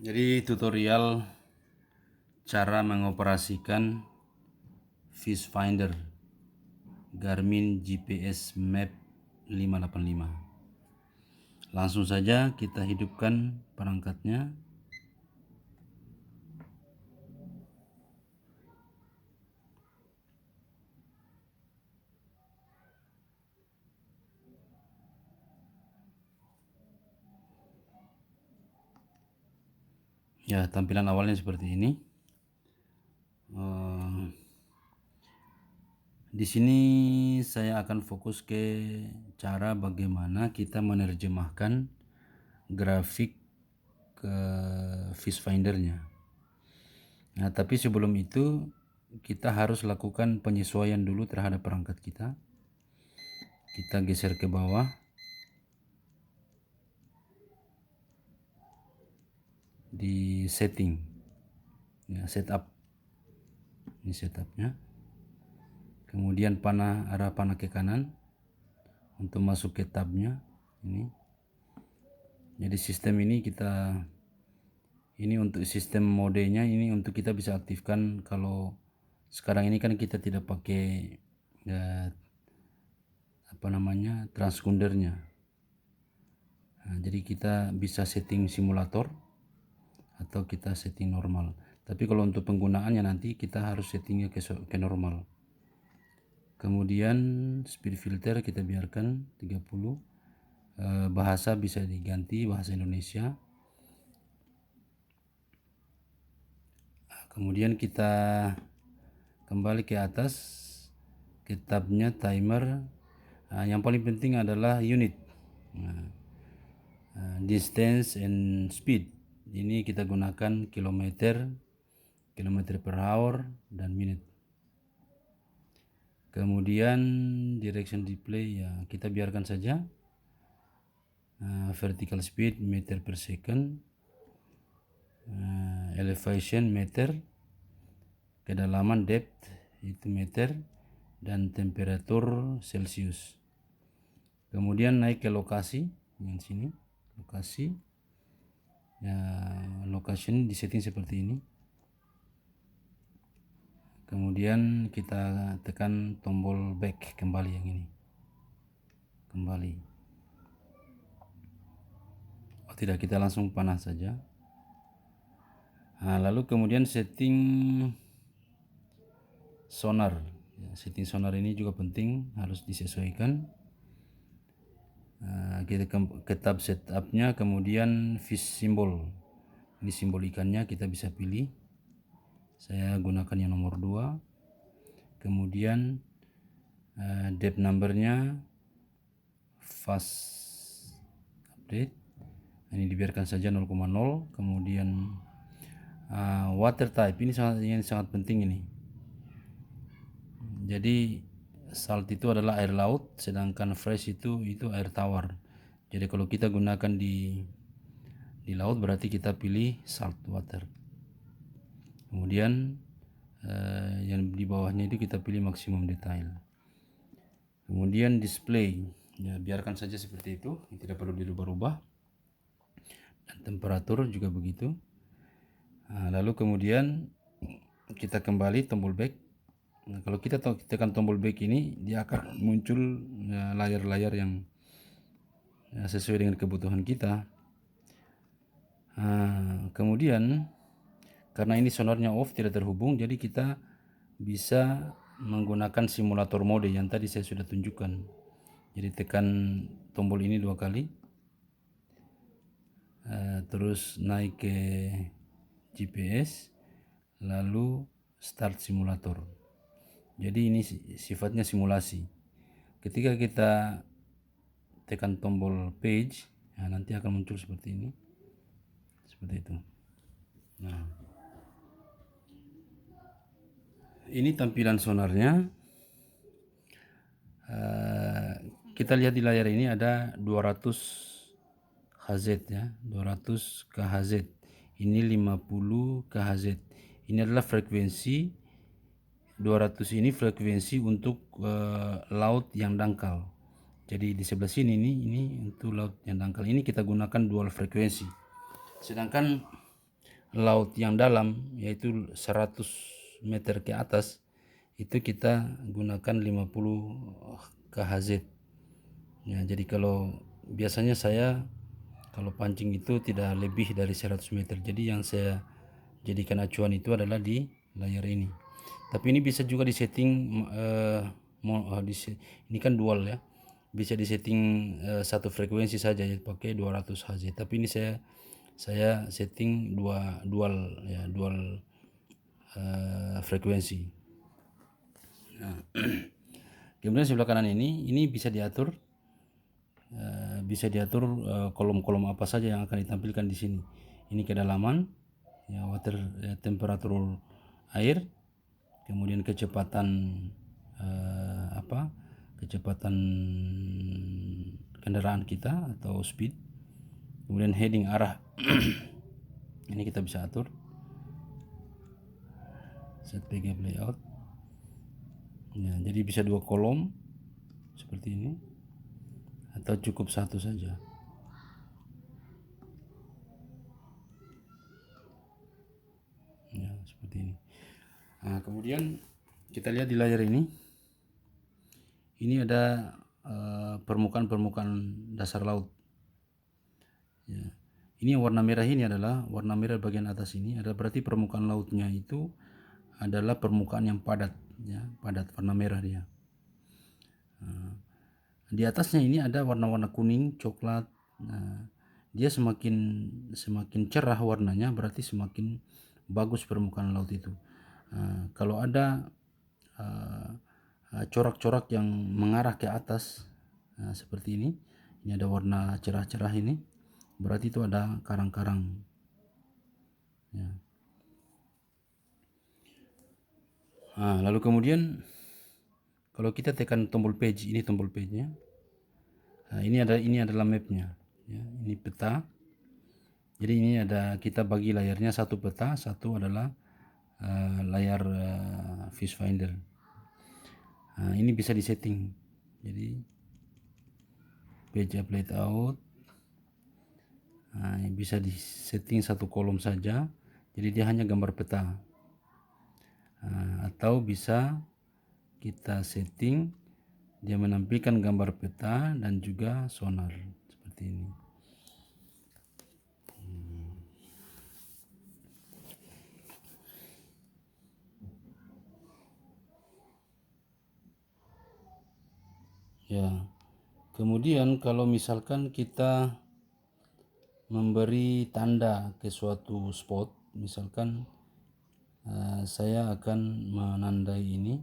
Jadi tutorial cara mengoperasikan Fish Finder Garmin GPS Map 585. Langsung saja kita hidupkan perangkatnya. Ya, tampilan awalnya seperti ini. Di sini saya akan fokus ke cara bagaimana kita menerjemahkan grafik ke Fish Finder-nya. Nah, tapi sebelum itu kita harus lakukan penyesuaian dulu terhadap perangkat kita. Kita geser ke bawah. Di setting, ya, setup. Ini setupnya. Kemudian arah panah ke kanan untuk masuk ke tabnya ini. Jadi sistem ini untuk sistem modenya ini untuk kita bisa aktifkan. Kalau sekarang ini kan kita tidak pakai transcondernya. Nah, jadi kita bisa setting simulator atau kita setting normal. Tapi kalau untuk penggunaannya nanti kita harus settingnya ke normal. Kemudian speed filter kita biarkan 30. Bahasa bisa diganti bahasa Indonesia. Kemudian kita kembali ke atas ke tabnya timer. Yang paling penting adalah unit, distance and speed. Ini kita gunakan kilometer per hour dan menit. Kemudian direction display, ya kita biarkan saja. Vertical speed meter per second, elevation meter, kedalaman depth itu meter, dan temperatur Celsius. Kemudian naik ke lokasi, yang sini lokasi, ya location disetting seperti ini. Kemudian kita tekan tombol back kembali, yang ini kembali. Oh tidak, kita langsung panah saja. Nah, lalu kemudian setting sonar. Setting sonar ini juga penting, harus disesuaikan. Kita ke tab setupnya, kemudian fish symbol. Ini simbol ikannya kita bisa pilih. Saya gunakan yang nomor 2. Kemudian depth numbernya fast update. Ini dibiarkan saja 0,0. Kemudian water type ini sangat penting ini. Jadi salt itu adalah air laut, sedangkan fresh itu air tawar. Jadi kalau kita gunakan di laut berarti kita pilih salt water. Kemudian yang di bawahnya itu kita pilih maksimum detail. Kemudian display, ya biarkan saja seperti itu, tidak perlu dirubah-rubah. Dan temperatur juga begitu. Lalu kemudian kita kembali tombol back. Nah, kalau kita tekan tombol back ini, dia akan muncul layar-layar yang sesuai dengan kebutuhan kita. Kemudian karena ini sonarnya off, tidak terhubung, jadi kita bisa menggunakan simulator mode yang tadi saya sudah tunjukkan. Jadi tekan tombol ini 2 kali, terus naik ke GPS, lalu start simulator. Jadi ini sifatnya simulasi. Ketika kita tekan tombol page, nanti akan muncul seperti ini, seperti itu. Nah, ini tampilan sonarnya. Kita lihat di layar ini ada 200 Hz, ya, 200 kHz. Ini 50 kHz. Ini adalah frekuensi 200 ini frekuensi untuk laut yang dangkal. Jadi di sebelah sini ini untuk laut yang dangkal. Ini kita gunakan dual frekuensi. Sedangkan laut yang dalam, yaitu 100 meter ke atas, itu kita gunakan 50 kHz. Ya, jadi kalau biasanya saya kalau pancing itu tidak lebih dari 100 meter. Jadi yang saya jadikan acuan itu adalah di layar ini. Tapi ini bisa juga disetting ini kan dual ya. Bisa disetting satu frekuensi saja ya, pakai 200 Hz. Tapi ini saya setting dual ya, dual frekuensi. Nah, kemudian sebelah kanan ini bisa diatur kolom-kolom apa saja yang akan ditampilkan di sini. Ini kedalaman, ya, water temperatur air, kemudian kecepatan kecepatan kendaraan kita atau speed, kemudian heading arah. Ini kita bisa atur. Set PG layout. Ya, jadi bisa 2 kolom seperti ini atau cukup 1 saja. Ya, seperti ini. Nah, kemudian kita lihat di layar ini ada permukaan-permukaan dasar laut. Ya. Ini yang warna merah ini adalah warna merah bagian atas ini ada berarti permukaan lautnya itu adalah permukaan yang padat, ya, padat warna merah dia. Di atasnya ini ada warna-warna kuning, coklat. Nah, dia semakin cerah warnanya berarti semakin bagus permukaan laut itu. Kalau ada corak-corak yang mengarah ke atas seperti ini ada warna cerah-cerah ini, berarti itu ada karang-karang. Ya. Lalu kemudian kalau kita tekan tombol page, ini tombol page-nya. Ini adalah mapnya. Ya, ini peta. Jadi ini ada kita bagi layarnya satu peta, satu adalah layar fish finder. Ini bisa disetting. Jadi page up layout. Bisa disetting satu kolom saja. Jadi dia hanya gambar peta. Atau bisa kita setting dia menampilkan gambar peta dan juga sonar seperti ini. Ya. Kemudian kalau misalkan kita memberi tanda ke suatu spot, misalkan saya akan menandai ini